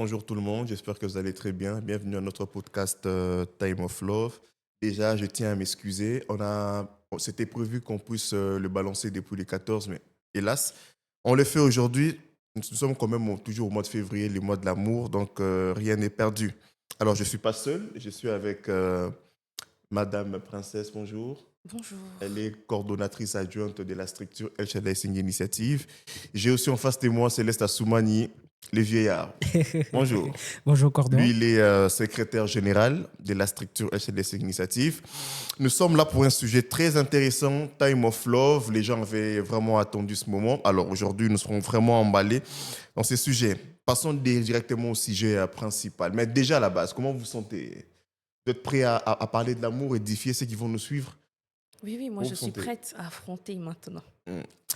bonjour tout le monde, j'espère que vous allez très bien. Bienvenue à notre podcast Time of Love. Déjà, je tiens à m'excuser. C'était prévu qu'on puisse le balancer depuis les 14, mais hélas, on le fait aujourd'hui. Nous sommes quand même toujours au mois de février, le mois de l'amour, donc rien n'est perdu. Alors, je ne suis pas seul, je suis avec Madame Princesse, bonjour. Elle Bonjour. est coordonnatrice adjointe de la structure El Shaddai Singh Initiative. J'ai aussi en face de moi Céleste Assoumani, le vieillard. Bonjour. Bonjour Lui, Cordon. il est secrétaire général de la structure HLS Initiative. Nous sommes là pour un sujet très intéressant, Time of Love. Les gens avaient vraiment attendu ce moment. Alors aujourd'hui, nous serons vraiment emballés dans ces sujets. Passons directement au sujet principal. Mais déjà à la base, comment vous vous sentez? Vous êtes prêts à parler de l'amour, édifier ceux qui vont nous suivre? Oui, moi Comment je vous vous suis sentez? prête à affronter maintenant.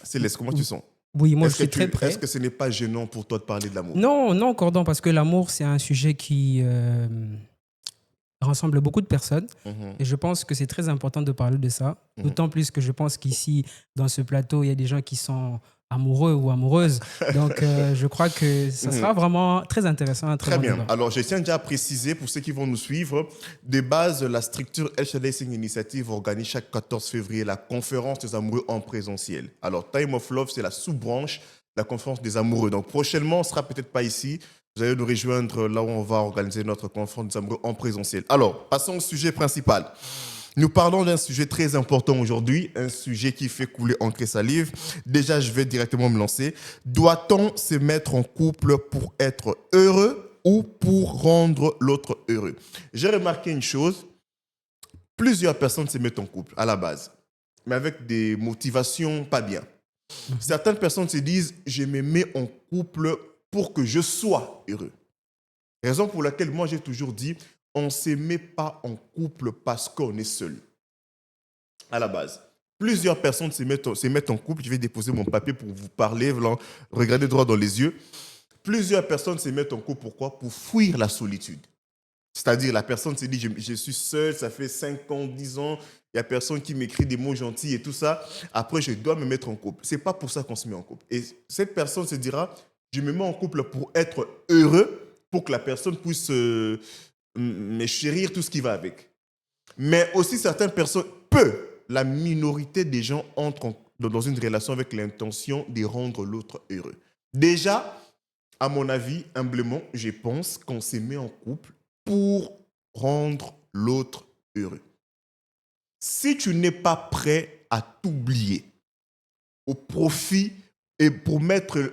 Céleste, comment tu sens? Oui, moi je Est-ce que, suis très est-ce prêt. que ce n'est pas gênant pour toi de parler de l'amour? Non, non Cordon, parce que l'amour c'est un sujet qui rassemble beaucoup de personnes Mhm, et je pense que c'est très important de parler de ça. mhm. D'autant plus que je pense qu'ici, dans ce plateau, il y a des gens qui sont amoureux ou amoureuses. Donc je crois que ça Mhm. sera vraiment très intéressant, un très Très bon bien. débat. Alors, je tiens déjà à préciser pour ceux qui vont nous suivre, de base, la structure El Shaddai Singh Initiative organise chaque 14 février la conférence des amoureux en présentiel. Alors, Time of Love, c'est la sous-branche de la conférence des amoureux. Donc, prochainement, on ne sera peut-être pas ici. Vous allez nous rejoindre là où on va organiser notre conférence des amoureux en présentiel. Alors, passons au sujet principal. Nous parlons d'un sujet très important aujourd'hui, un sujet qui fait couler encre et salive. Déjà, je vais directement me lancer. Doit-on se mettre en couple pour être heureux ou pour rendre l'autre heureux? J'ai remarqué une chose, plusieurs personnes se mettent en couple à la base, mais avec des motivations pas bien. Mhm. Certaines personnes se disent, je me mets en couple pour que je sois heureux. Raison pour laquelle moi j'ai toujours dit, on ne se met pas en couple parce qu'on est seul. À la base. Plusieurs personnes se mettent en couple. Je vais déposer mon papier pour vous parler, regardez droit dans les yeux. Plusieurs personnes se mettent en couple. Pourquoi? Pour fuir la solitude. C'est-à-dire, la personne se dit, je suis seul, ça fait 5 ans, 10 ans, il n'y a personne qui m'écrit des mots gentils et tout ça. Après, je dois me mettre en couple. Ce n'est pas pour ça qu'on se met en couple. Et cette personne se dira, je me mets en couple pour être heureux, pour que la personne puisse me chérir, tout ce qui va avec. Mais aussi, certaines personnes, la minorité des gens entrent dans une relation avec l'intention de rendre l'autre heureux. Déjà, à mon avis, humblement, je pense qu'on se met en couple pour rendre l'autre heureux. Si tu n'es pas prêt à t'oublier au profit et pour mettre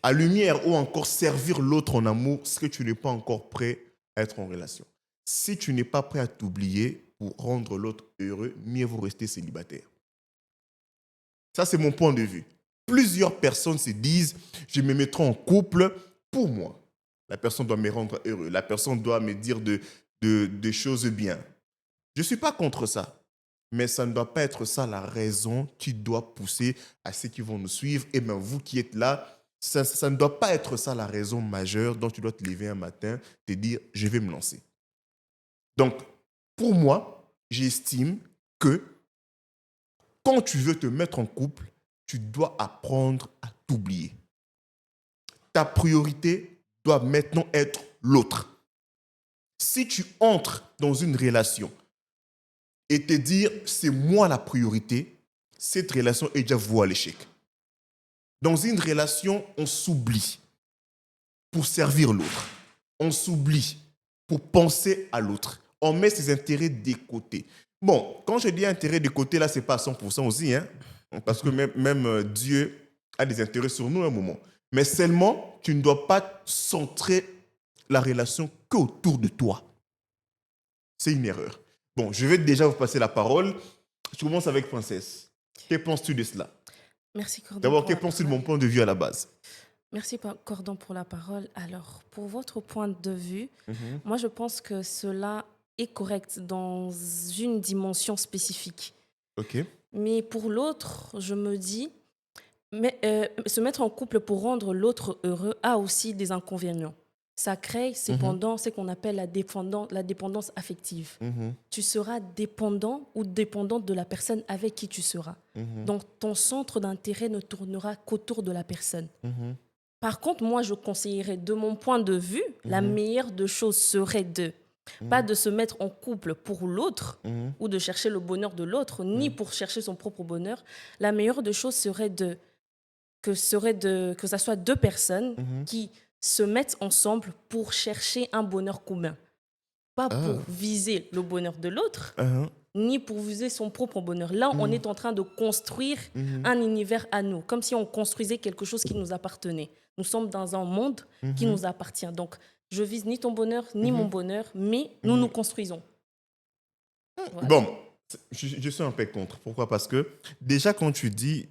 à lumière ou encore servir l'autre en amour, c'est que tu n'es pas encore prêt à être en relation. Si tu n'es pas prêt à t'oublier pour rendre l'autre heureux, mieux vaut rester célibataire. Ça, c'est mon point de vue. Plusieurs personnes se disent, je me mettrai en couple pour moi. La personne doit me rendre heureux. La personne doit me dire de choses bien. Je ne suis pas contre ça. Mais ça ne doit pas être ça la raison qui doit pousser à ceux qui vont nous suivre. Et même vous qui êtes là, ça ne doit pas être ça la raison majeure dont tu dois te lever un matin, te dire, je vais me lancer. Donc, pour moi, j'estime que quand tu veux te mettre en couple, tu dois apprendre à t'oublier. Ta priorité doit maintenant être l'autre. Si tu entres dans une relation et te dire c'est moi la priorité, cette relation est déjà vouée à l'échec. Dans une relation, on s'oublie pour servir l'autre. On s'oublie pour penser à l'autre. On met ses intérêts de côté. Bon, quand je dis intérêts de côté, là, ce n'est pas à 100% aussi, hein, parce que Mhm. même Dieu a des intérêts sur nous à un moment. Mais seulement, tu ne dois pas centrer la relation qu'autour de toi. C'est une erreur. Bon, je vais déjà vous passer la parole. Je commence avec Princesse. Que penses-tu de cela? Merci Cordon D'abord, pour que la penses-tu de parole. mon point de vue à la base? Cordon pour la parole. Alors, pour votre point de vue, Mhm. moi je pense que cela est correct dans une dimension spécifique. Ok. Mais pour l'autre, je me dis, se mettre en couple pour rendre l'autre heureux a aussi des inconvénients. Ça crée Mhm. cependant ce qu'on appelle la dépendance affective. Mhm. Tu seras dépendant ou dépendante de la personne avec qui tu seras. Mhm. Donc, ton centre d'intérêt ne tournera qu'autour de la personne. Mhm. Par contre, moi, je conseillerais, de mon point de vue, la Mhm, meilleure des choses serait pas mhm, de se mettre en couple pour l'autre mhm, ou de chercher le bonheur de l'autre, ni mhm, pour chercher son propre bonheur. La meilleure des choses que ça soit deux personnes mhm. qui se mettent ensemble pour chercher un bonheur commun. Pas pour Ah, viser le bonheur de l'autre, ah, ni pour viser son propre bonheur. Là, on mhm, est en train de construire mhm, un univers à nous, comme si on construisait quelque chose qui nous appartenait. Nous sommes dans un monde qui mhm, nous appartient. Donc, je vise ni ton bonheur, ni mon mhm, bonheur, mais nous nous mhm. construisons. Voilà. Bon, je suis un peu contre. Pourquoi? Parce que déjà, quand tu dis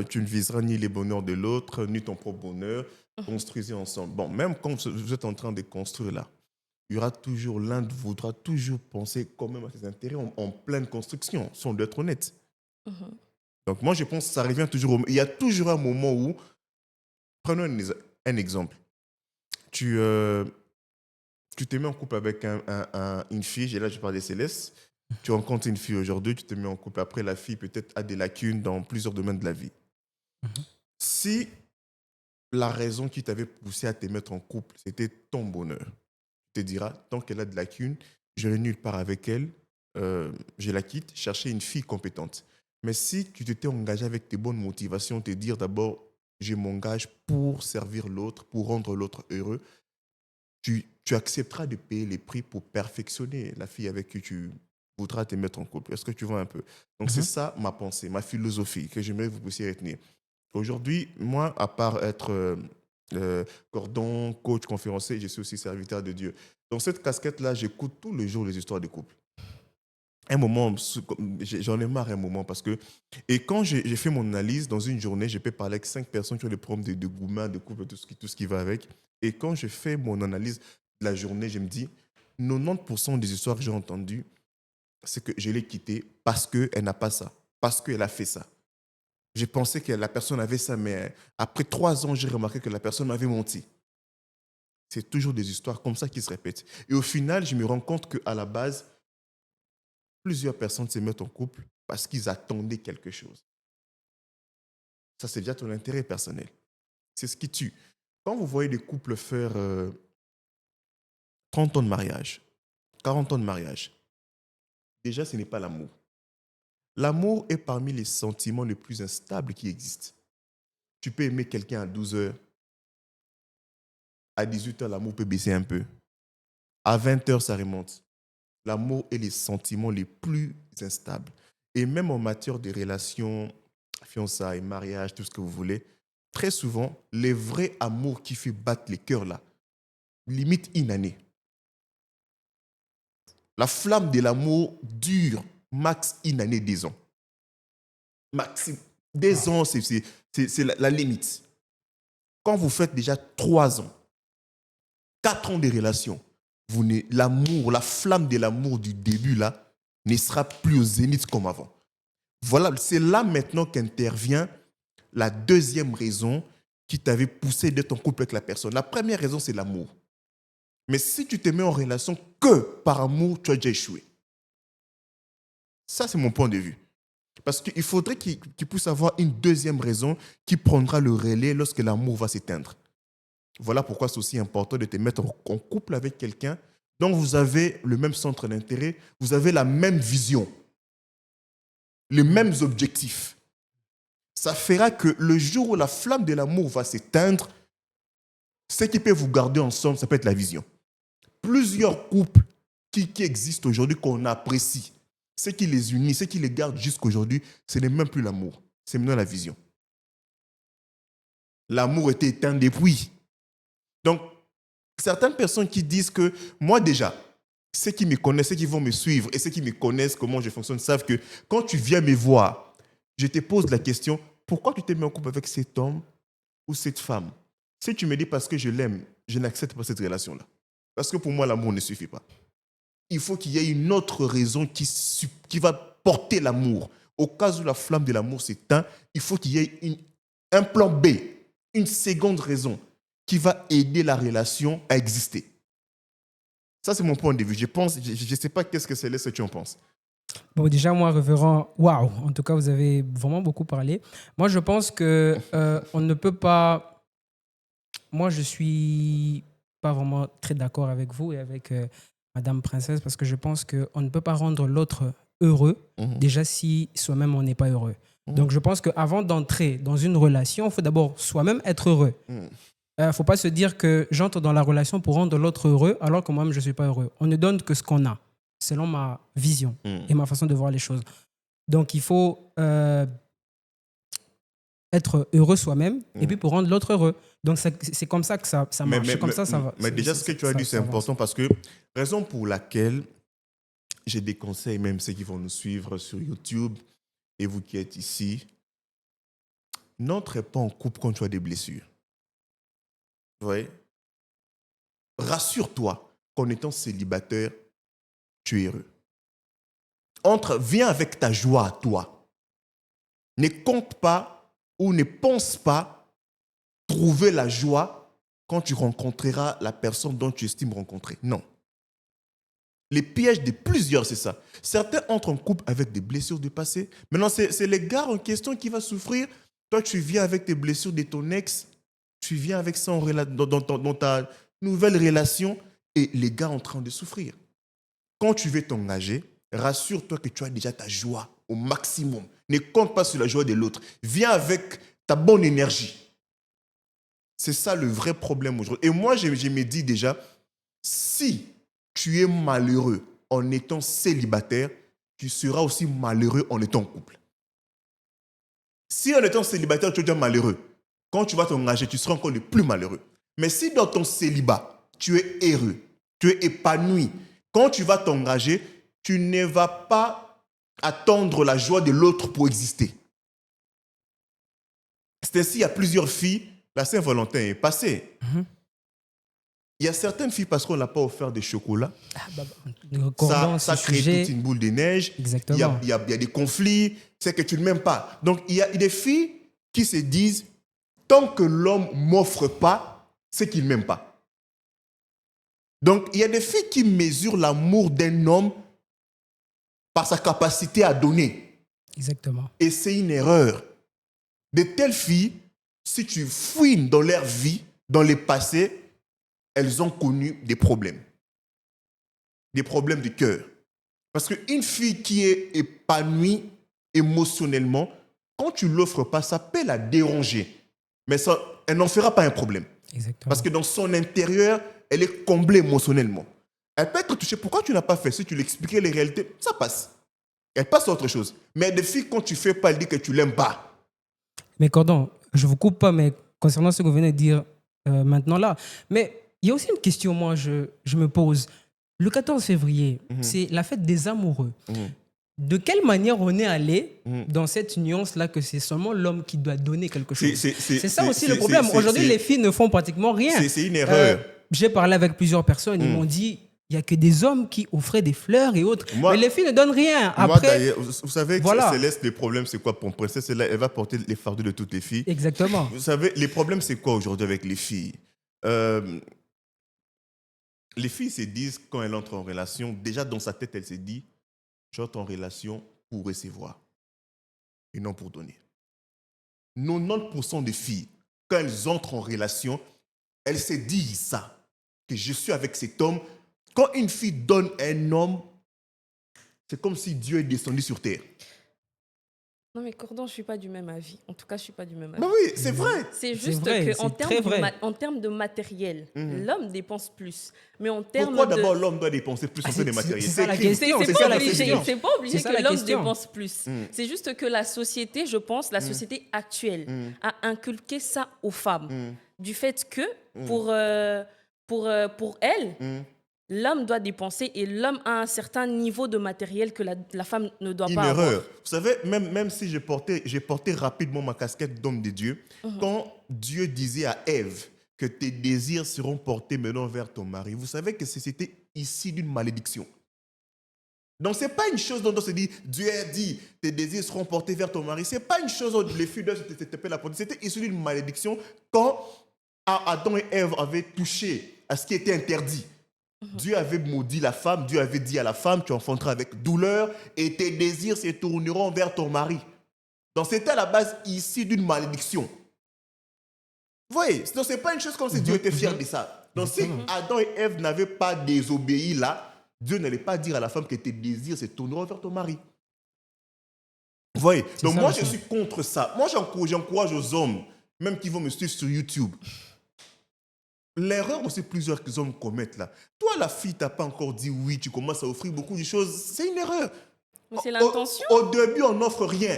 tu ne viseras ni les bonheurs de l'autre, ni ton propre bonheur, construisez ensemble. Bon, même quand vous êtes en train de construire là, il y aura toujours l'un de vous voudra toujours penser quand même à ses intérêts en pleine construction, si on doit être honnête. Mhm. Donc moi, je pense que ça revient toujours Il y a toujours un moment où, prenons un exemple. Tu, euh, tu te mets en couple avec une fille, et là je parle des Célestes, tu rencontres une fille aujourd'hui, tu te mets en couple. Après, la fille peut-être a des lacunes dans plusieurs domaines de la vie. Mhm. Si la raison qui t'avait poussé à te mettre en couple, c'était ton bonheur, tu te diras, tant qu'elle a de lacunes, je vais nulle part avec elle, je la quitte, chercher une fille compétente. Mais si tu t'étais engagé avec tes bonnes motivations, te dire d'abord, je m'engage pour servir l'autre, pour rendre l'autre heureux, tu accepteras de payer les prix pour perfectionner la fille avec qui tu voudras te mettre en couple. Est-ce que tu vois un peu? Donc, c'est Mhm. ça ma pensée, ma philosophie que j'aimerais que vous puissiez retenir. Aujourd'hui, moi, à part être cordon, coach, conférencier, je suis aussi serviteur de Dieu. Dans cette casquette-là, j'écoute tous les jours les histoires de couple. Un moment, j'en ai marre un moment parce que... Et quand j'ai fait mon analyse, dans une journée, je peux parler avec 5 personnes qui ont des problèmes de gourmand, de couple, tout ce qui va avec. Et quand je fais mon analyse de la journée, je me dis, 90% des histoires que j'ai entendues, c'est que je l'ai quittée parce qu'elle n'a pas ça, parce qu'elle a fait ça. J'ai pensé que la personne avait ça, mais après 3 ans, j'ai remarqué que la personne m'avait menti. C'est toujours des histoires comme ça qui se répètent. Et au final, je me rends compte qu'à la base, plusieurs personnes se mettent en couple parce qu'ils attendaient quelque chose. Ça, c'est déjà ton intérêt personnel. C'est ce qui tue. Quand vous voyez des couples faire 30 ans de mariage, 40 ans de mariage, déjà, ce n'est pas l'amour. L'amour est parmi les sentiments les plus instables qui existent. Tu peux aimer quelqu'un à 12 heures, à 18 heures, l'amour peut baisser un peu. À 20 heures, ça remonte. L'amour est les sentiments les plus instables. Et même en matière de relations, fiançailles, mariage, tout ce que vous voulez, très souvent, les vrais amours qui fait battre les cœurs là, limite une année. La flamme de l'amour dure max une année, 2 ans. Maxime, 2 ans, c'est la limite. Quand vous faites déjà 3 ans, 4 ans de relation, l'amour, la flamme de l'amour du début là, ne sera plus au zénith comme avant. Voilà, c'est là maintenant qu'intervient la deuxième raison qui t'avait poussé d'être en couple avec la personne. La première raison, c'est l'amour. Mais si tu te mets en relation que par amour, tu as déjà échoué. Ça, c'est mon point de vue. Parce qu'il faudrait qu'il puisse avoir une deuxième raison qui prendra le relais lorsque l'amour va s'éteindre. Voilà pourquoi c'est aussi important de te mettre en couple avec quelqu'un dont vous avez le même centre d'intérêt, vous avez la même vision, les mêmes objectifs. Ça fera que le jour où la flamme de l'amour va s'éteindre, ce qui peut vous garder ensemble, ça peut être la vision. Plusieurs couples qui existent aujourd'hui, qu'on apprécie, ce qui les unit, ce qui les garde jusqu'à aujourd'hui, ce n'est même plus l'amour, c'est maintenant la vision. L'amour était éteint depuis. Donc, certaines personnes qui disent que moi déjà, ceux qui me connaissent, ceux qui vont me suivre et ceux qui me connaissent, comment je fonctionne, savent que quand tu viens me voir, je te pose la question, pourquoi tu t'es mis en couple avec cet homme ou cette femme? Si tu me dis parce que je l'aime, je n'accepte pas cette relation-là. Parce que pour moi, l'amour ne suffit pas. Il faut qu'il y ait une autre raison qui va porter l'amour. Au cas où la flamme de l'amour s'éteint, il faut qu'il y ait un plan B, une seconde raison qui va aider la relation à exister. Ça, c'est mon point de vue. Je ne sais pas qu'est-ce que c'est, ce que tu en penses. Bon, déjà, moi, révérend, waouh, en tout cas, vous avez vraiment beaucoup parlé. Moi, je pense que on ne peut pas moi, je suis pas vraiment très d'accord avec vous et avec Madame Princesse parce que je pense qu'on ne peut pas rendre l'autre heureux déjà si soi-même on n'est pas heureux. Donc, je pense qu'avant d'entrer dans une relation, il faut d'abord soi-même être heureux. Il ne faut pas se dire que j'entre dans la relation pour rendre l'autre heureux alors que moi-même, je ne suis pas heureux. On ne donne que ce qu'on a, selon ma vision et ma façon de voir les choses. Donc, il faut être heureux soi-même et puis pour rendre l'autre heureux. Donc, c'est comme ça que ça marche. C'est comme ça va. Mais déjà, ce que tu as dit, c'est important parce que raison pour laquelle j'ai des conseils, même ceux qui vont nous suivre sur YouTube et vous qui êtes ici, n'entrez pas en couple quand tu as des blessures. Vous voyez? Rassure-toi qu'en étant célibataire, tu es heureux. Viens avec ta joie à toi. Ne compte pas ou ne pense pas trouver la joie quand tu rencontreras la personne dont tu estimes rencontrer. Non. Les pièges de plusieurs, c'est ça. Certains entrent en couple avec des blessures du passé. Maintenant, c'est le gars en question qui va souffrir. Toi, tu viens avec tes blessures de ton ex. Tu viens avec ça dans ta nouvelle relation. Et les gars en train de souffrir. Quand tu veux t'engager, rassure-toi que tu as déjà ta joie au maximum. Ne compte pas sur la joie de l'autre. Viens avec ta bonne énergie. C'est ça le vrai problème aujourd'hui. Et moi, je me dis déjà, si tu es malheureux en étant célibataire, tu seras aussi malheureux en étant en couple. Si en étant célibataire, tu es déjà malheureux, quand tu vas t'engager, tu seras encore le plus malheureux. Mais si dans ton célibat, tu es heureux, tu es épanoui, quand tu vas t'engager, tu ne vas pas attendre la joie de l'autre pour exister. C'est ainsi, il y a plusieurs filles, la Saint-Valentin est passée. Il y a certaines filles, parce qu'on n'a pas offert des chocolats, ça crée toute une boule de neige. Exactement. Il y a des conflits, c'est que tu ne m'aimes pas. Donc, il y a des filles qui se disent, tant que l'homme ne m'offre pas, c'est qu'il ne m'aime pas. Donc, il y a des filles qui mesurent l'amour d'un homme par sa capacité à donner. Exactement. Et c'est une erreur. De telles filles, si tu fouines dans leur vie, dans le passé, elles ont connu des problèmes. Des problèmes de cœur. Parce qu'une fille qui est épanouie émotionnellement, quand tu ne l'offres pas, ça peut la déranger. Mais ça, elle n'en fera pas un problème. Exactement. Parce que dans son intérieur, elle est comblée émotionnellement. Elle peut être touchée. Pourquoi tu n'as pas fait? Si tu lui expliquais les réalités, ça passe. Elle passe à autre chose. Mais des filles, quand tu ne fais pas, elle dit que tu ne l'aimes pas. Mais Cordon, je ne vous coupe pas, mais concernant ce que vous venez de dire maintenant là, mais il y a aussi une question, moi, je me pose. Le 14 février, c'est la fête des amoureux. De quelle manière on est allé dans cette nuance-là que c'est seulement l'homme qui doit donner quelque chose? C'est ça aussi le problème. Aujourd'hui, les filles ne font pratiquement rien. C'est une erreur. J'ai parlé avec plusieurs personnes, ils m'ont dit, il n'y a que des hommes qui offraient des fleurs et autres. Mais les filles ne donnent rien. Après, vous savez, voilà. Céleste, le problème, c'est quoi pour Princesse? Elle va porter les fardeaux de toutes les filles. Exactement. Vous savez, les problèmes, c'est quoi aujourd'hui avec les filles? Les filles se disent, quand elles entrent en relation, déjà dans sa tête, elle se dit, j'entre en relation pour recevoir et non pour donner. 90% des filles, quand elles entrent en relation, elles se disent ça, que je suis avec cet homme. Quand une fille donne un homme, c'est comme si Dieu est descendu sur terre. Non, mais Cordon, je ne suis pas du même avis. En tout cas, je ne suis pas du même avis. Ben oui, c'est vrai. C'est juste qu'en termes de matériel, l'homme dépense plus. Mais en termes Pourquoi d'abord l'homme doit dépenser plus en termes de matériel? C'est ça la question. C'est pas obligé que l'homme dépense plus. C'est juste que la société, je pense, la société actuelle a inculqué ça aux femmes. Du fait que pour elle, l'homme doit dépenser et l'homme a un certain niveau de matériel que la femme ne doit pas avoir. Une erreur. Vous savez, même si j'ai porté rapidement ma casquette d'homme de Dieu, quand Dieu disait à Ève que tes désirs seront portés maintenant vers ton mari, vous savez que c'était ici d'une malédiction. Donc, ce n'est pas une chose dont on se dit, Dieu a dit, tes désirs seront portés vers ton mari. Ce n'est pas une chose dont les filles doivent se taper la porte. C'était issu d'une malédiction quand Adam et Ève avaient touché à ce qui était interdit. Dieu avait maudit la femme, Dieu avait dit à la femme, tu enfanteras avec douleur et tes désirs se tourneront vers ton mari. Donc c'était à la base ici d'une malédiction. Vous voyez, donc c'est pas une chose comme si Dieu était fier de ça. Donc si Adam et Ève n'avaient pas désobéi là, Dieu n'allait pas dire à la femme que tes désirs se tourneront vers ton mari. Vous voyez, donc moi je suis contre ça. Moi j'encourage aux hommes, même qui vont me suivre sur YouTube. L'erreur aussi plusieurs hommes commettent là. Toi la fille, t'as pas encore dit oui, tu commences à offrir beaucoup de choses, c'est une erreur. Mais c'est l'intention. Au début on n'offre rien.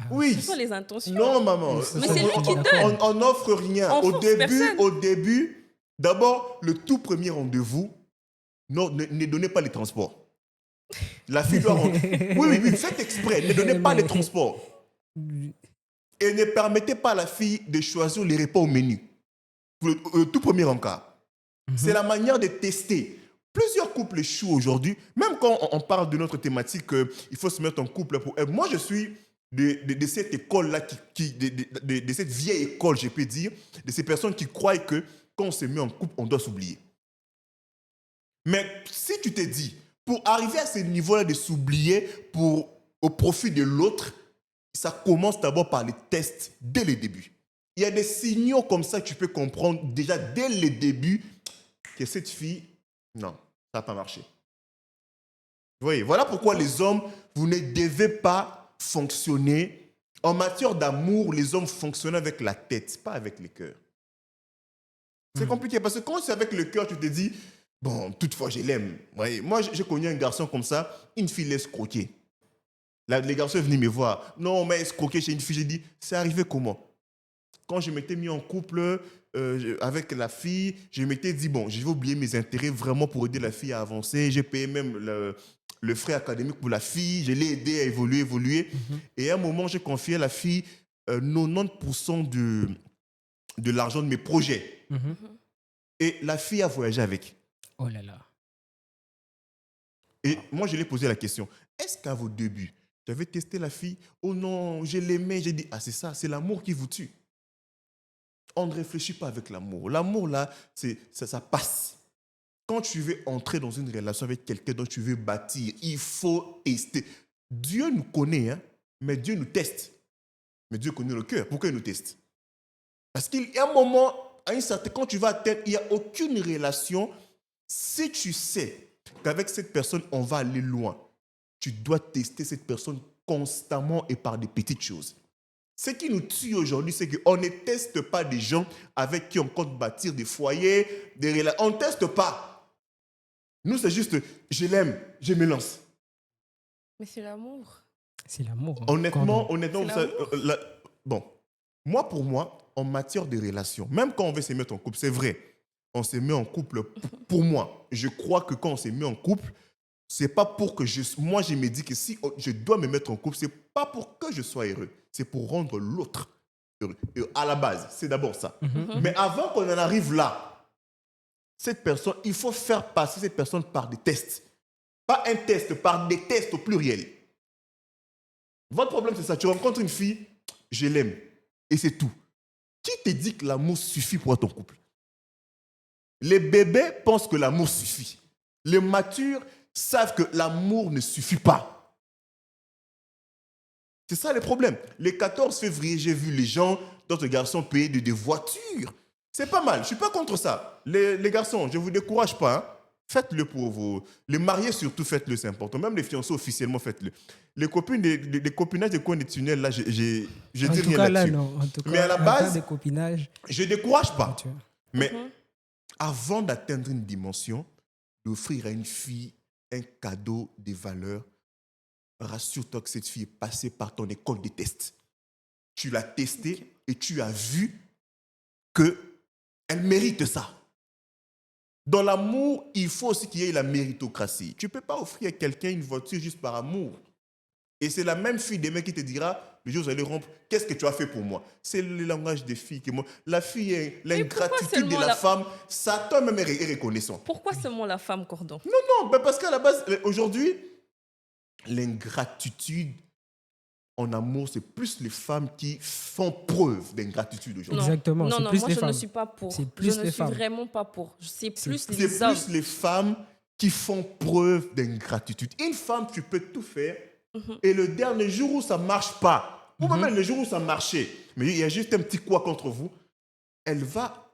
Oui. Ce sont les intentions. Non, maman. Mais c'est lui qui donne. On n'offre rien. Au début, d'abord, le tout premier rendez-vous, ne donnez pas les transports. La fille doit rentrer. Oui, faites exprès. Ne donnez pas les transports. Et ne permettez pas à la fille de choisir les repas au menu. Le tout premier encart. C'est la manière de tester. Plusieurs couples échouent aujourd'hui. Même quand on parle de notre thématique, il faut se mettre en couple pour... Moi, je suis... De cette école-là, de cette vieille école, je peux dire, de ces personnes qui croient que quand on se met en couple, on doit s'oublier. Mais si tu te dis, pour arriver à ce niveau-là de s'oublier au profit de l'autre, ça commence d'abord par les tests dès le début. Il y a des signaux comme ça que tu peux comprendre déjà dès le début que cette fille, non, ça n'a pas marché. Vous voyez, voilà pourquoi les hommes, vous ne devez pas fonctionner. En matière d'amour, les hommes fonctionnent avec la tête, pas avec le cœur. C'est compliqué parce que quand c'est avec le cœur, tu te dis, bon, toutefois, je l'aime. Ouais, moi, j'ai connu un garçon comme ça, une fille laisse croquer. Là, les garçons sont venus me voir. Non, mais escroquer chez une fille, j'ai dit, c'est arrivé comment? Quand je m'étais mis en couple avec la fille, je m'étais dit, bon, je vais oublier mes intérêts vraiment pour aider la fille à avancer. J'ai payé même le frais académique pour la fille, je l'ai aidé à évoluer. Et à un moment, j'ai confié à la fille 90% de l'argent de mes projets. Et la fille a voyagé avec. Oh là là. Et moi, je lui ai posé la question, est-ce qu'à vos débuts, j'avais testé la fille? Oh non, je l'aimais. J'ai dit, ah c'est ça, c'est l'amour qui vous tue. On ne réfléchit pas avec l'amour. L'amour, là, ça passe. Quand tu veux entrer dans une relation avec quelqu'un dont tu veux bâtir, il faut tester. Dieu nous connaît, hein, mais Dieu nous teste. Mais Dieu connaît le cœur. Pourquoi il nous teste? Parce qu'il y a un moment, quand tu vas atteindre, il n'y a aucune relation. Si tu sais qu'avec cette personne, on va aller loin, tu dois tester cette personne constamment et par des petites choses. Ce qui nous tue aujourd'hui, c'est qu'on ne teste pas des gens avec qui on compte bâtir des foyers, des relations. On ne teste pas. Nous, c'est juste, je l'aime, je me lance. Mais c'est l'amour. C'est l'amour. Hein. Honnêtement, l'amour. Moi, pour moi, en matière de relations, même quand on veut se mettre en couple, c'est vrai, on se met en couple pour moi. Je crois que quand on se met en couple, c'est pas pour que moi, je me dis que si je dois me mettre en couple, c'est pas pour que je sois heureux, c'est pour rendre l'autre heureux. Et à la base, c'est d'abord ça. Mais avant qu'on en arrive là, cette personne, il faut faire passer cette personne par des tests. Pas un test, par des tests au pluriel. Votre problème, c'est ça. Tu rencontres une fille, je l'aime. Et c'est tout. Qui te dit que l'amour suffit pour ton couple? Les bébés pensent que l'amour suffit. Les matures savent que l'amour ne suffit pas. C'est ça le problème. Le 14 février, j'ai vu les gens, d'autres garçons payer des voitures. C'est pas mal, je ne suis pas contre ça. Les garçons, je ne vous décourage pas. Hein. Faites-le pour vous. Les mariés surtout, faites-le, c'est important. Même les fiancés, officiellement, faites-le. Les copinages de coin des tunnels, là, je dis rien là-dessus. Mais à la base, je ne décourage pas. Mais avant d'atteindre une dimension, d'offrir à une fille un cadeau de valeur, rassure-toi que cette fille est passée par ton école de tests. Tu l'as testée et tu as vu qu'elle mérite ça. Dans l'amour, il faut aussi qu'il y ait la méritocratie. Tu ne peux pas offrir à quelqu'un une voiture juste par amour. Et c'est la même fille demain qui te dira, le jour où vous allez rompre, qu'est-ce que tu as fait pour moi? C'est le langage des filles. La fille, l'ingratitude de la femme, Satan même est reconnaissant. Pourquoi seulement la femme, Cordon? Non, parce qu'à la base, aujourd'hui, l'ingratitude en amour, c'est plus les femmes qui font preuve d'ingratitude aujourd'hui. Exactement. Non, plus moi les je femmes. ne suis pas pour. C'est plus je ne suis vraiment pas pour. C'est plus les hommes. C'est plus les femmes qui font preuve d'ingratitude. Une femme, tu peux tout faire, et le dernier jour où ça ne marche pas, ou même le jour où ça marchait, mais il y a juste un petit couac contre vous, elle va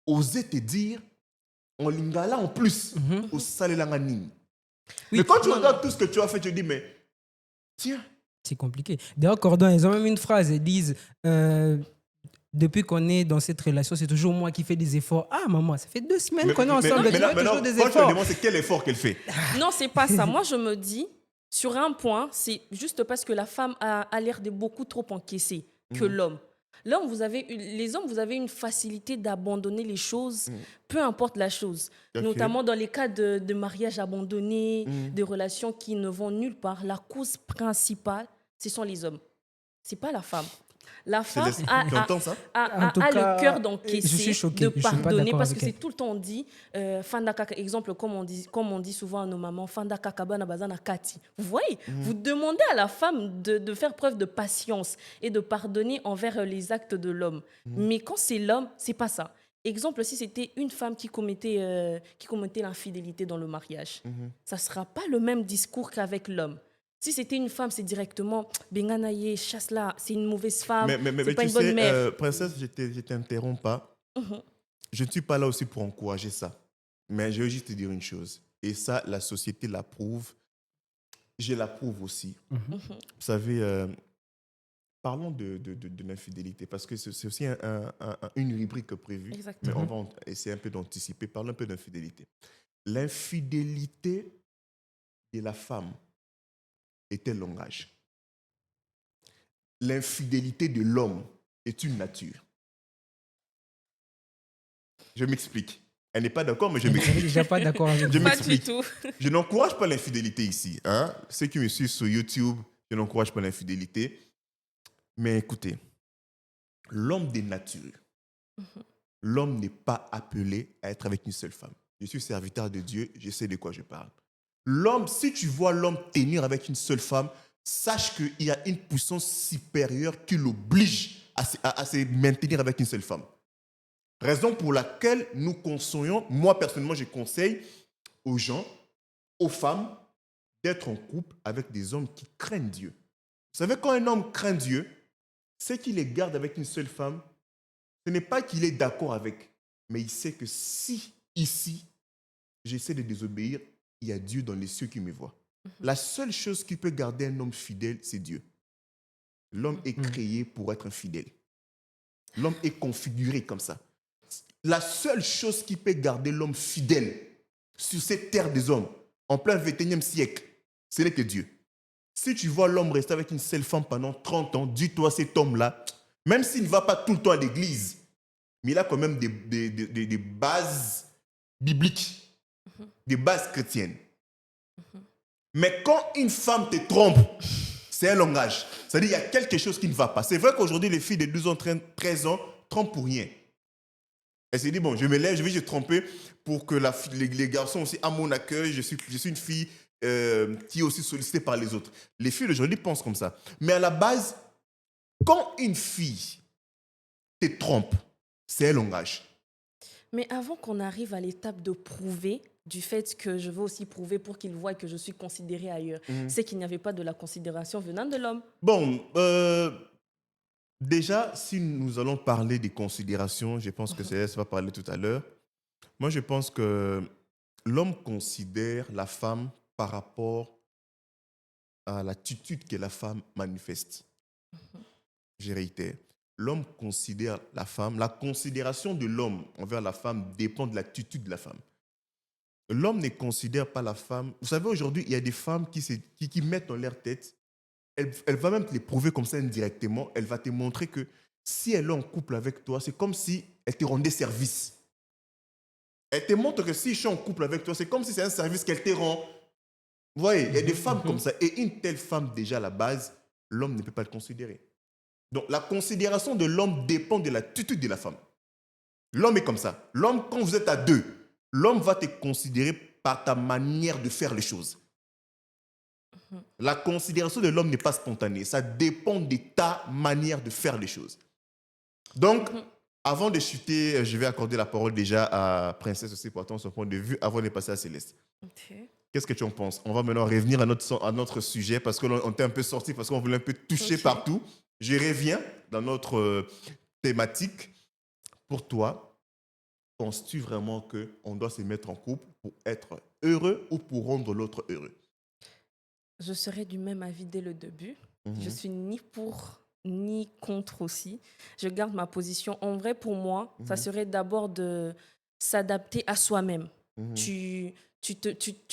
oser te dire en lingala en plus, au salelangani. Mais quand tu regardes tout ce que tu as fait, tu te dis, mais tiens. C'est compliqué. D'ailleurs, Cordon, ils ont même une phrase, ils disent, depuis qu'on est dans cette relation, c'est toujours moi qui fais des efforts. Ah, maman, ça fait 2 semaines qu'on est ensemble, tu fais toujours des efforts. Quand je me demande, c'est quel effort qu'elle fait? Non, c'est pas ça. Moi, je me dis, sur un point, c'est juste parce que la femme a l'air de beaucoup trop encaisser que l'homme. L'homme, les hommes, vous avez une facilité d'abandonner les choses, peu importe la chose. Okay. Notamment dans les cas de mariage abandonné, de relations qui ne vont nulle part. La cause principale, ce sont les hommes. Ce n'est pas la femme. La femme a le cœur d'encaisser, de pardonner, parce que c'est tout le temps on dit, exemple, comme on dit souvent à nos mamans, vous voyez, vous demandez à la femme de faire preuve de patience et de pardonner envers les actes de l'homme. Mais quand c'est l'homme, c'est pas ça. Exemple, si c'était une femme qui commettait l'infidélité dans le mariage, ça ne sera pas le même discours qu'avec l'homme. Si c'était une femme, c'est directement Benganaye, chasse-la, c'est une mauvaise femme, c'est pas une bonne mère. Princesse, je t'interromps pas. Je ne suis pas là aussi pour encourager ça. Mais je veux juste te dire une chose. Et ça, la société l'approuve. Je l'approuve aussi. Vous savez, parlons de l'infidélité, parce que c'est aussi une rubrique prévue. Exactement. Mais on va essayer un peu d'anticiper. Parlons un peu d'infidélité. L'infidélité de la femme est un langage. L'infidélité de l'homme est une nature. Je m'explique. Elle n'est pas d'accord, mais je m'explique. Elle n'est déjà pas d'accord avec vous. Pas du tout. Je n'encourage pas l'infidélité ici. Hein? Ceux qui me suivent sur YouTube, je n'encourage pas l'infidélité. Mais écoutez, l'homme des natures, l'homme n'est pas appelé à être avec une seule femme. Je suis serviteur de Dieu, je sais de quoi je parle. L'homme, si tu vois l'homme tenir avec une seule femme, sache qu'il y a une puissance supérieure qui l'oblige à se maintenir avec une seule femme. Raison pour laquelle nous conseillons, moi personnellement je conseille aux gens, aux femmes, d'être en couple avec des hommes qui craignent Dieu. Vous savez, quand un homme craint Dieu, c'est qu'il les garde avec une seule femme, ce n'est pas qu'il est d'accord avec, mais il sait que si, ici, j'essaie de désobéir, il y a Dieu dans les cieux qui me voit. La seule chose qui peut garder un homme fidèle, c'est Dieu. L'homme est créé pour être fidèle. L'homme est configuré comme ça. La seule chose qui peut garder l'homme fidèle sur cette terre des hommes, en plein 21e siècle, ce n'est que Dieu. Si tu vois l'homme rester avec une seule femme pendant 30 ans, dis-toi, cet homme-là, même s'il ne va pas tout le temps à l'église, mais il a quand même des bases bibliques. Des bases chrétiennes. Mais quand une femme te trompe, c'est un langage. C'est-à-dire qu'il y a quelque chose qui ne va pas. C'est vrai qu'aujourd'hui, les filles de 12 ans, 13 ans trompent pour rien. Elle s'est dit, bon, je me lève, je vais te tromper pour que les garçons aussi à mon accueil, je suis une fille qui est aussi sollicitée par les autres. Les filles d'aujourd'hui pensent comme ça. Mais à la base, quand une fille te trompe, c'est un langage. Mais avant qu'on arrive à l'étape de prouver, du fait que je veux aussi prouver pour qu'il voie que je suis considérée ailleurs, c'est qu'il n'y avait pas de la considération venant de l'homme. Bon, déjà, si nous allons parler des considérations, je pense que Céleste va parler tout à l'heure. Moi, je pense que l'homme considère la femme par rapport à l'attitude que la femme manifeste. Je réitère. L'homme considère la femme. La considération de l'homme envers la femme dépend de l'attitude de la femme. L'homme ne considère pas la femme. Vous savez, aujourd'hui, il y a des femmes qui mettent dans leur tête, elle va même te les prouver comme ça indirectement, elle va te montrer que si elle est en couple avec toi, c'est comme si elle te rendait service. Elle te montre que si je suis en couple avec toi, c'est comme si c'est un service qu'elle te rend. Vous voyez, il y a des femmes comme ça. Et une telle femme, déjà à la base, l'homme ne peut pas le considérer. Donc, la considération de l'homme dépend de l'attitude de la femme. L'homme est comme ça. L'homme, quand vous êtes à deux, l'homme va te considérer par ta manière de faire les choses. La considération de l'homme n'est pas spontanée. Ça dépend de ta manière de faire les choses. Donc, avant de chuter, je vais accorder la parole déjà à Princesse aussi pour attendre son point de vue avant de passer à Céleste. Okay. Qu'est-ce que tu en penses? On va maintenant revenir à notre sujet parce qu'on était un peu sorti, parce qu'on voulait un peu toucher partout. Je reviens dans notre thématique pour toi, penses-tu vraiment qu'on doit se mettre en couple pour être heureux ou pour rendre l'autre heureux? Je serais du même avis dès le début. Je suis ni pour ni contre aussi. Je garde ma position. En vrai, pour moi, ça serait d'abord de s'adapter à soi-même. Tu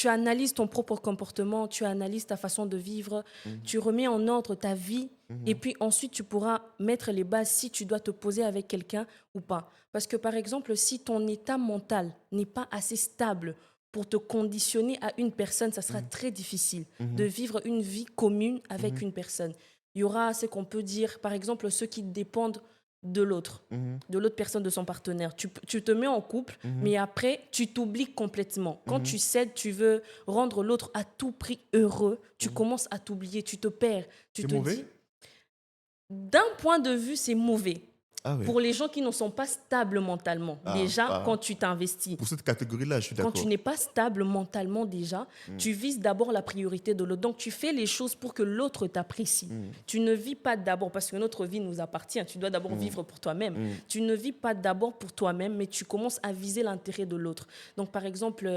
analyses ton propre comportement, tu analyses ta façon de vivre, tu remets en ordre ta vie et puis ensuite tu pourras mettre les bases si tu dois te poser avec quelqu'un ou pas. Parce que par exemple, si ton état mental n'est pas assez stable pour te conditionner à une personne, ça sera très difficile de vivre une vie commune avec une personne. Il y aura ce qu'on peut dire, par exemple, ceux qui dépendent de l'autre personne, de son partenaire. Tu te mets en couple, mais après, tu t'oublies complètement. Quand tu cèdes, tu veux rendre l'autre à tout prix heureux, tu commences à t'oublier, tu te perds. C'est mauvais? D'un point de vue, c'est mauvais. Ah oui. Pour les gens qui ne sont pas stables mentalement, quand tu t'investis. Pour cette catégorie-là, je suis d'accord. Quand tu n'es pas stable mentalement déjà, tu vises d'abord la priorité de l'autre. Donc, tu fais les choses pour que l'autre t'apprécie. Tu ne vis pas d'abord, parce que notre vie nous appartient, tu dois d'abord vivre pour toi-même. Tu ne vis pas d'abord pour toi-même, mais tu commences à viser l'intérêt de l'autre. Donc, par exemple...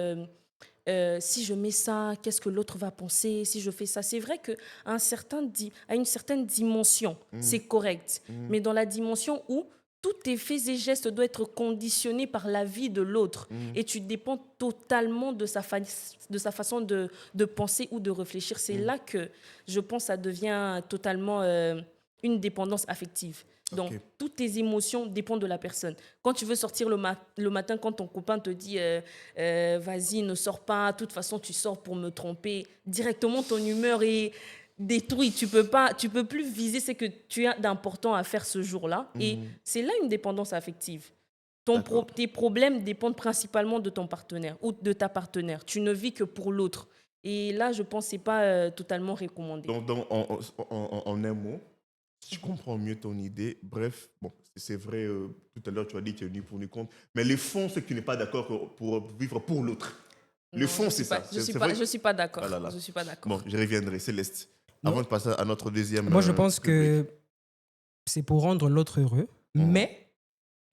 si je mets ça, qu'est-ce que l'autre va penser? Si je fais ça, c'est vrai qu'à une certaine dimension, c'est correct. Mais dans la dimension où tous tes faits et gestes doivent être conditionnés par la vie de l'autre et tu dépends totalement de sa façon de penser ou de réfléchir, c'est là que je pense que ça devient totalement une dépendance affective. Donc, toutes tes émotions dépendent de la personne. Quand tu veux sortir le matin, quand ton copain te dit vas-y, ne sors pas, de toute façon, tu sors pour me tromper, directement, ton humeur est détruite. Tu peux plus viser ce que tu as d'important à faire ce jour-là. Et c'est là une dépendance affective. Tes problèmes dépendent principalement de ton partenaire ou de ta partenaire. Tu ne vis que pour l'autre. Et là, je pense que ce n'est pas totalement recommandé. Donc en un mot, si je comprends mieux ton idée, bref, bon, c'est vrai, tout à l'heure tu as dit qu'il y a ni pour ni contre, mais le fond, c'est que tu n'es pas d'accord pour vivre pour l'autre. Le fond, c'est ça. Je ne suis pas d'accord. Je suis pas d'accord. Bon, je reviendrai. Céleste, avant de passer à notre deuxième... Moi, je pense que c'est pour rendre l'autre heureux, mais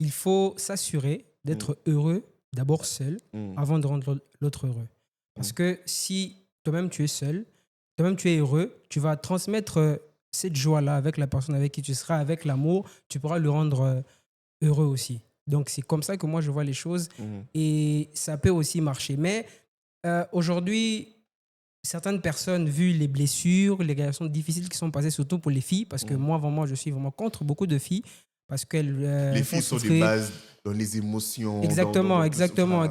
il faut s'assurer d'être heureux d'abord seul avant de rendre l'autre heureux. Parce que si toi-même tu es seul, toi-même tu es heureux, tu vas transmettre cette joie-là avec la personne avec qui tu seras, avec l'amour, tu pourras le rendre heureux aussi. Donc, c'est comme ça que moi, je vois les choses et ça peut aussi marcher. Mais aujourd'hui, certaines personnes, vu les blessures, les relations difficiles qui sont passées, surtout pour les filles, parce que moi, vraiment, je suis vraiment contre beaucoup de filles, parce qu'elles les filles sont des bases dans les émotions. Exactement.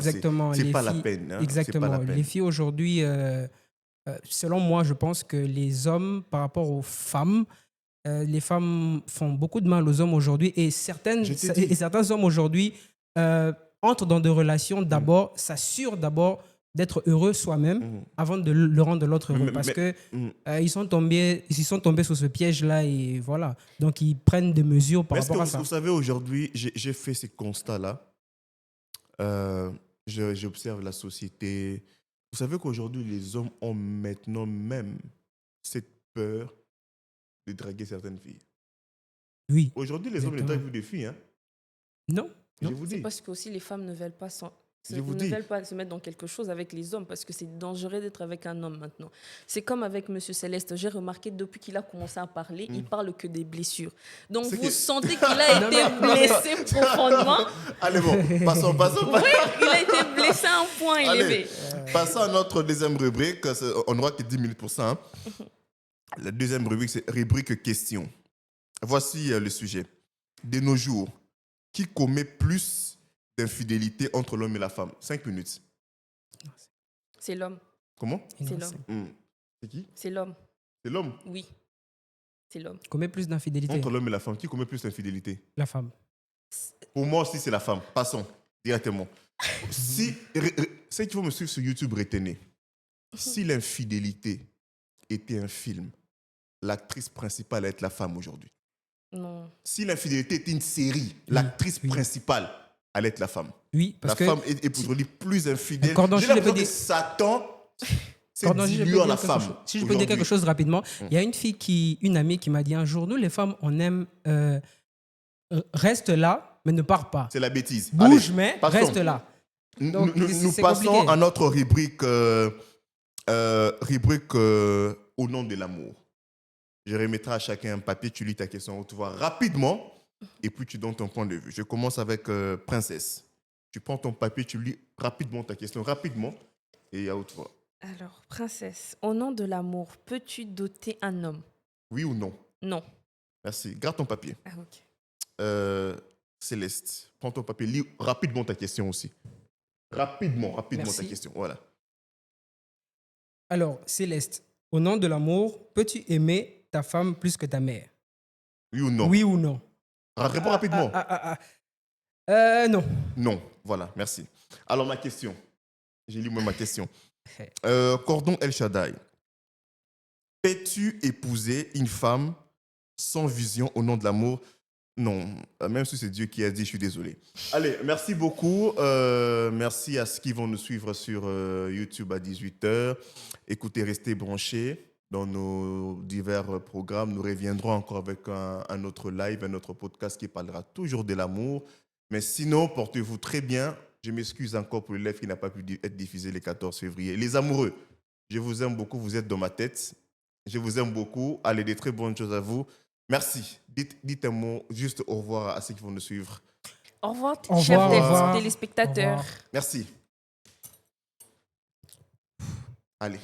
C'est pas la peine. Hein, exactement. Pas la peine. Les filles aujourd'hui... selon moi, je pense que les hommes, par rapport aux femmes, les femmes font beaucoup de mal aux hommes aujourd'hui et certains hommes aujourd'hui entrent dans des relations s'assurent d'abord d'être heureux soi-même avant de le rendre l'autre heureux parce qu'ils sont tombés sur ce piège-là et voilà. Donc, ils prennent des mesures par rapport à ça. Vous savez, aujourd'hui, j'ai fait ces constats-là. J'observe la société. Vous savez qu'aujourd'hui, les hommes ont maintenant même cette peur de draguer certaines filles. Oui. Aujourd'hui, les hommes ne draguent plus des filles. Hein. Non. Je vous dis. C'est parce que aussi les femmes ne veulent pas se mettre dans quelque chose avec les hommes parce que c'est dangereux d'être avec un homme maintenant. C'est comme avec M. Céleste. J'ai remarqué depuis qu'il a commencé à parler, il parle que des blessures. Donc vous sentez qu'il a été blessé profondément. Allez bon, passons. Oui, il a été blessé à un point élevé. Passons à notre deuxième rubrique. On n'aura que 10 minutes pour ça. Hein. La deuxième rubrique, c'est rubrique question. Voici le sujet. De nos jours, qui commet plus d'infidélité entre l'homme et la femme? 5 minutes. C'est l'homme. Comment? C'est l'homme. C'est qui? C'est l'homme. C'est l'homme? Oui. C'est l'homme. Qui commet plus d'infidélité? Entre l'homme et la femme, qui commet plus d'infidélité? La femme. Pour moi aussi, c'est la femme. Passons directement. Si, ceux qui vont me suivre sur YouTube, retenez. Si l'infidélité était un film, l'actrice principale allait être la femme aujourd'hui. Non. Si l'infidélité était une série, l'actrice principale allait être la femme. Oui, parce que... La femme est aujourd'hui plus infidèle. J'ai l'impression que Satan s'est dilué en la femme. Si je peux dire quelque chose rapidement, il y a une amie qui m'a dit un jour, nous les femmes, on aime reste là, mais ne pars pas. C'est la bêtise. Bouge, Allez, mais passons. reste là. Donc, Nous c'est passons compliqué. à notre rubrique, au nom de l'amour. Je remettrai à chacun un papier, tu lis ta question, tu vois rapidement, et puis tu donnes ton point de vue. Je commence avec Princesse. Tu prends ton papier, tu lis rapidement ta question, rapidement, et à haute voix. Alors, Princesse, au nom de l'amour, peux-tu doter un homme? Oui ou non? Non. Merci. Garde ton papier. Ah, ok. Céleste, prends ton papier, lis rapidement ta question aussi. Rapidement Merci. ta question. Voilà. Alors, Céleste, au nom de l'amour, peux-tu aimer ta femme plus que ta mère? Oui ou non? Oui ou non? Réponds rapidement. Non. Non. Voilà, merci. Alors, ma question. J'ai lu moi ma question. Cordon El Shaddai. Peux-tu épouser une femme sans vision au nom de l'amour? Non, même si c'est Dieu qui a dit, je suis désolé. Allez, merci beaucoup. Merci à ceux qui vont nous suivre sur YouTube à 18h. Écoutez, restez branchés dans nos divers programmes. Nous reviendrons encore avec un autre live, un autre podcast qui parlera toujours de l'amour. Mais sinon, portez-vous très bien. Je m'excuse encore pour le live qui n'a pas pu être diffusé le 14 février. Les amoureux, je vous aime beaucoup. Vous êtes dans ma tête. Je vous aime beaucoup. Allez, des très bonnes choses à vous. Merci. Dites un mot, juste au revoir à ceux qui vont nous suivre. Au revoir, Au chers revoir. téléspectateurs. Merci. Allez.